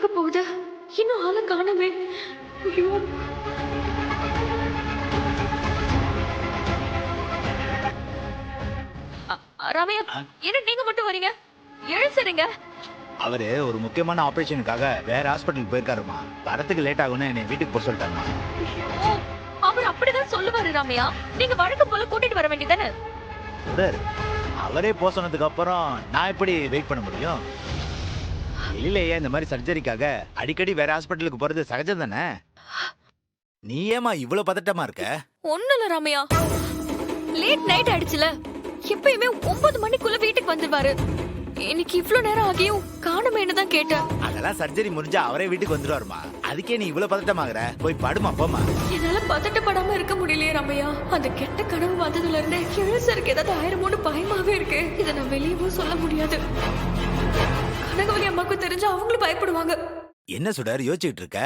ஆக போகுது? இன்னும் ஆளை காணவே. ஐயோ! ரம்யா, என்ன நீங்க மட்டும் வரீங்க? எழுந்துருங்க. அவரு ஒரு முக்கியமான ஆபரேஷனுக்காக வேற ஹாஸ்பிட்டலுக்கு போயிருக்காருமா. வரத்துக்கு லேட் ஆகும்னு என்னை வீட்டுக்கு போக சொல்லிட்டாருமா. ஐயோ! அவர் அப்படிதான் சொல்லுவாரு ரம்யா. நீங்க வழக்கம் போல கூட்டிட்டு வர வேண்டியதானே? சார், அவரே போக சொன்னதுக்கு அப்புறம் நான் எப்படி வெயிட் பண்ண முடியும்? இல்லையே, இந்த மாதிரி சர்ஜரிக்காக அடிக்கடி வேற ஹாஸ்பிட்டலுக்கு போறது சகஜம் தானே. நீ ஏமா இவ்வளவு பதட்டமா இருக்க? ஒண்ணும் இல்ல ரம்யா. லேட் நைட் ஆயிடுச்சுல. எப்பயுமே 9 மணிக்குள்ள வீட்டுக்கு வந்துருவாரு. இன்னைக்கு இவ்ளோ நேரம் ஆகியும் காணுமேன்னு தான் கேட்டேன். அதெல்லாம் சர்ஜரி முடிஞ்சா அவரே வீட்டுக்கு வந்துருவாருமா. அதுக்கே நீ இவ்வளவு பதட்டமாகற? போய் படுமா, போமா. என்னால பதட்டப்படாம இருக்க முடியலையே ரம்யா. அந்த கெட்ட கனவு வந்ததுல இருந்தே எழுசருக்கு ஏதாவது ஆயிரமோன்னு பயமாவே இருக்கு. இதை நான் வெளியவும் சொல்ல முடியாது. கனகவலி அம்மாக்கும் தெரிஞ்சா அவங்களும் பயப்படுவாங்க. என்ன சுடர் யோசிச்சுட்டு இருக்க?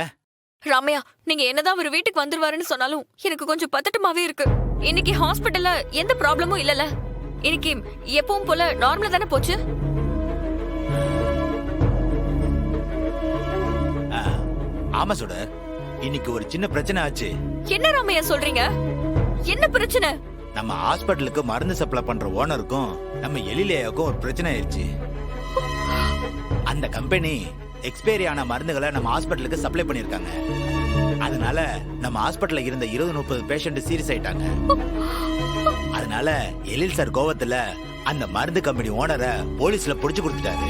ரம்யா, நீங்க என்னதான் ஒரு வீட்டுக்கு வந்துருவாருன்னு சொன்னாலும் எனக்கு கொஞ்சம் பதட்டமாவே இருக்கு. இன்னைக்கு ஹாஸ்பிட்டல்ல எந்த ப்ராப்ளமும் இல்லல. இன்னைக்கு எப்பவும் போல நார்மலா தானே போச்சு. ஆமா சுடர், இன்னைக்கு ஒரு சின்ன பிரச்சனை ஆச்சு. என்ன ரம்யா சொல்றீங்க? என்ன பிரச்சனை? நம்ம ஹாஸ்பிட்டலுக்கு மருந்து சப்ளை பண்ற ஓனருக்கும் நம்ம எழிலேயாவுக்கும் ஒரு பிரச்சனை ஆயிடுச்சு. அந்த கம்பெனி எக்ஸ்பைரி ஆன மருந்துகளை நம்ம ஹாஸ்பிட்டலுக்கு சப்ளை பண்ணிருக்காங்க. அதனால நம்ம ஹாஸ்பிட்டல்ல இருந்த 20-30 பேஷண்ட் சீரியஸ் ஆயிட்டாங்க. அதனால எழில் சார் கோவத்துல அந்த மருந்து கம்பெனி ஓனரை போலீஸ்ல புடிச்சு கொடுத்துட்டாரு.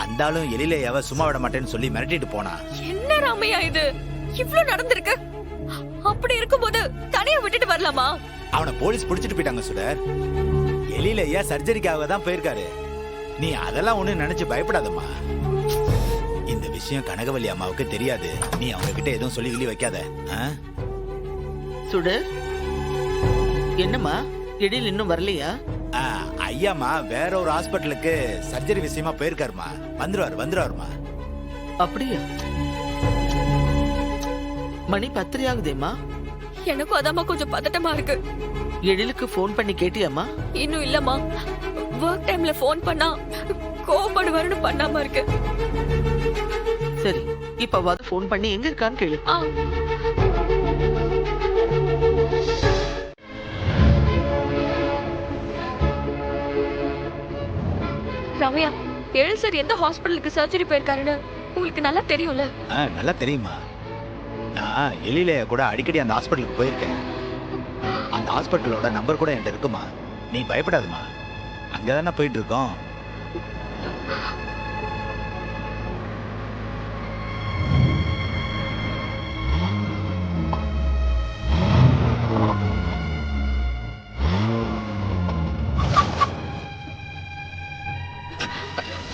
அந்தாலும் எழிலேயாவ சும்மா விட மாட்டேன்னு சொல்லி மிரட்டிட்டு போனா. என்ன ரம்யா இது? இவ்ளோ நடந்திருக்கு. அப்படி இருக்கும்போது தனியா விட்டுட்டு வரலாமா? அவனை போலீஸ் புடிச்சிட்டு போயிட்டாங்க சுடர். எழிலேயா சர்ஜரிக்காக தான் போயிருக்காரு. நீ அதெல்லாம் ஒண்ணு நினைச்சு பயப்படாதம்மா. இந்த விஷயம் கனகவல்லி அம்மாவுக்கு தெரியாது. நீ அவங்க கிட்ட எதுவும் சொல்லி கிளி வைக்காத. சுடர், என்னம்மா எழில் இன்னும் வரலையா? ஐயாமா வேற ஒரு ஹாஸ்பிட்டலுக்கு சர்ஜரி விஷயமா போயிருக்காருமா. வந்துருவாருமா. அப்படியா? மணி 10 ஆகுதேம்மா. எனக்கும் அதாம்மா கொஞ்சம் பதட்டமா இருக்கு. எழிலுக்கு போன் பண்ணி கேட்டியாம்மா? இன்னும் இல்லம்மா. வொர்க் டைம்ல போன் பண்ணா கோபப்படுவாருன்னு பண்ணாம இருக்கு. சரி, இப்ப போன் பண்ணி எங்க இருக்கான்னு கேளு. ரம்யா, எழில் சார் எந்த ஹாஸ்பிட்டலுக்கு சர்ஜரி போயிருக்காருன்னு உங்களுக்கு நல்லா தெரியும்ல? நல்லா தெரியுமா. நான் எழிலேயா கூட அடிக்கடி அந்த ஹாஸ்பிட்டலுக்கு போயிருக்கேன். அந்த ஹாஸ்பிட்டலோட நம்பர் கூட என்கிட்ட இருக்குமா. நீ பயப்படாதமா. அங்கதானே போயிட்டு இருக்கோம்.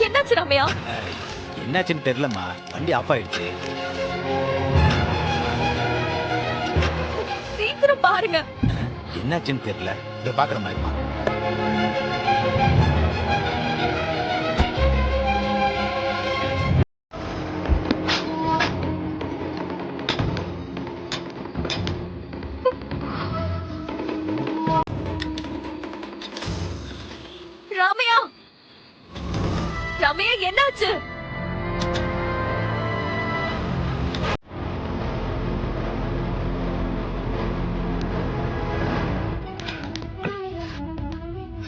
என்னாச்சு ரம்யா? என்னாச்சுன்னு தெரியலம்மா. வண்டி ஆஃப் ஆயிடுச்சு. சீக்கிரம் பாருங்க. என்னாச்சுன்னு தெரியல. இதை பாக்குற மாதிரிமா. ரம்யா, ரம்யா என்னாச்சு?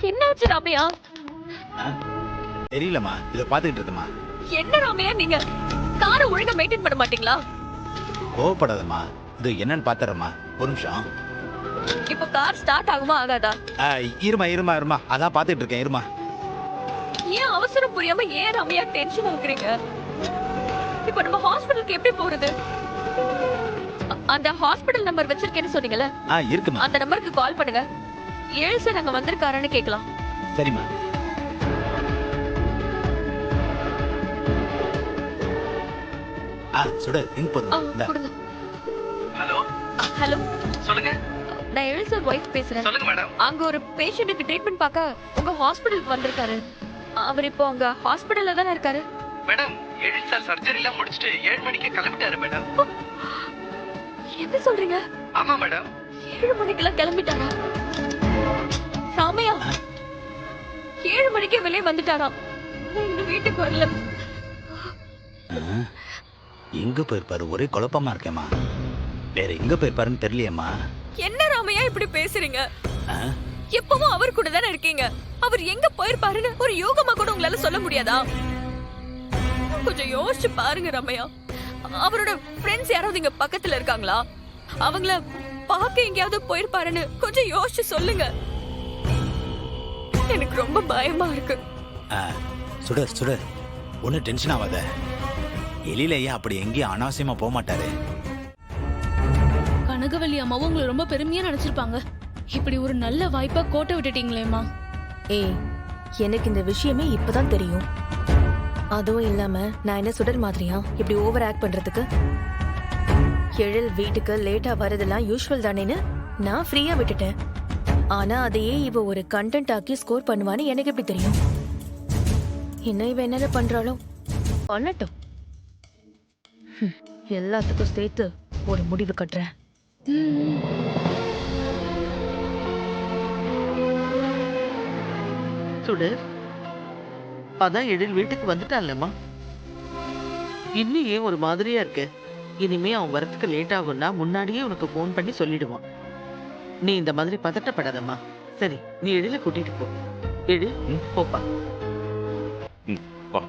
என்னாச்சு ரம்யா? தெரியலம்மா. இதை பாத்துக்கிட்டு இருக்கமா. என்ன ரம்யா நீங்க காரை ஒழுங்கா மெயின்டைன் பண்ண மாட்டீங்களா? கோவப்படாதம்மா. இது என்னன்னு பாத்துறமா. ஒரு நிமிஷம். இப்ப கார் ஸ்டார்ட் ஆகுமா ஆகாதா? இருமா. அதான் பாத்துட்டு இருக்கேன். இருமா. ஏன் அவசரம் புரியாம ஏன் ரம்யா டென்ஷன் ஆகுறீங்க? இப்ப நம்ம ஹாஸ்பிடலுக்கு எப்படி போறது? அந்த ஹாஸ்பிடல் நம்பர் வச்சிருக்கேன்னு சொன்னீங்கல்ல? இருக்குமா. அந்த நம்பருக்கு கால் பண்ணுங்க. எழில் சார் அங்க வந்திருக்காருன்னு கேட்கலாம். சரிம்மா. சுடர் ரிங் போடுங்க. ஹலோ. ஹலோ. சொல்லுங்க. நான் எழில் சார் வைஃப் பேசுறேன். சொல்லுங்க மேடம். அங்க ஒரு பேஷண்ட்டுக்கு ட்ரீட்மெண்ட் பார்க்க உங்க ஹாஸ்பிடலுக்கு வந்திருக்காரு. அவர் இப்போ அங்க ஹாஸ்பிடல்ல தானே இருக்காரு. மேடம், எழில் சார் சர்ஜரி எல்லாம் முடிச்சிட்டு 7 மணிக்கு கிளம்பிட்டாரு மேடம். என்ன சொல்றீங்க? ஆமா மேடம். 7 மணிக்கெல்லாம் கிளம்பிட்டாரா? ராமையா 7 மணிக்கே வெளியே வந்துட்டாராம். இன்னும் வீட்டுக்கு வரல. எங்க போயிருப்பாரு? ஒரே குழப்பமா இருக்கேம்மா. வேற எங்க போயிருப்பாருன்னு தெரியலையேம்மா. என்ன ராமையா இப்படி பேசுறீங்க? ஆ? எப்பவும் அவர் கூட தானே இருக்கீங்க. அவர் எங்க போயிருப்பாருன்னு ஒரு யோகமா கூட உங்களால சொல்ல முடியாதா? கொஞ்சம் யோசிச்சு பாருங்க ராமையா. அவரோட ஃப்ரெண்ட்ஸ் யாராவது இங்க பக்கத்துல இருக்காங்களா? அவங்கள பார்க்க எங்கேயாவது போயிருப்பாருன்னு கொஞ்சம் யோசிச்சு சொல்லுங்க. எனக்கு ரொம்ப பயமா இருக்கு. ஆ, சுடர் ஒன்னும் டென்ஷன் ஆகாத. எலியில ஐயா அப்படி எங்கேயும் அனாவசியமா போக மாட்டாரு. கனகவல்லி அம்மாவும் உங்களை ரொம்ப பெருமையா நினைச்சிருப்பாங்க. இப்படி ஒரு நல்ல வாய்ப்பா கோட்டை விட்டுட்டீங்களேம்மா. ஏய், எனக்கு இந்த விஷயமே இப்பதான் தெரியும். அதுவும் இல்லாம நான் என்ன சுடர் மாதிரியா இப்படி ஓவர் ஆக்ட் பண்றதுக்கு? எழில் வீட்டுக்கு லேட்டா வரதெல்லாம் யூஷுவல் தானேன்னு நான் ஃப்ரீயா விட்டுட்டேன். ஆனா அதையே இவ ஒரு கண்டென்ட் ஆக்கி ஸ்கோர் பண்ணுவான்னு எனக்கு எப்படி தெரியும்? என்ன இவ என்னென்ன பண்றாளோ பண்ணட்டும். எல்லாத்துக்கும் சேர்த்து ஒரு முடிவு கட்டுறேன். சுடர், அதான் எழில் வீட்டுக்கு வந்துட்டான்லம்மா. இன்னும் ஏன் ஒரு மாதிரியா இருக்கு? இனிமே அவன் வரத்துக்கு லேட் ஆகும்னா முன்னாடியே உனக்கு ஃபோன் பண்ணி சொல்லிடுவான். நீ இந்த மாதிரி பதட்டப்படாதம்மா. சரி, நீ எழில கூட்டிட்டு போ. எழில், போப்பா. ம், வா.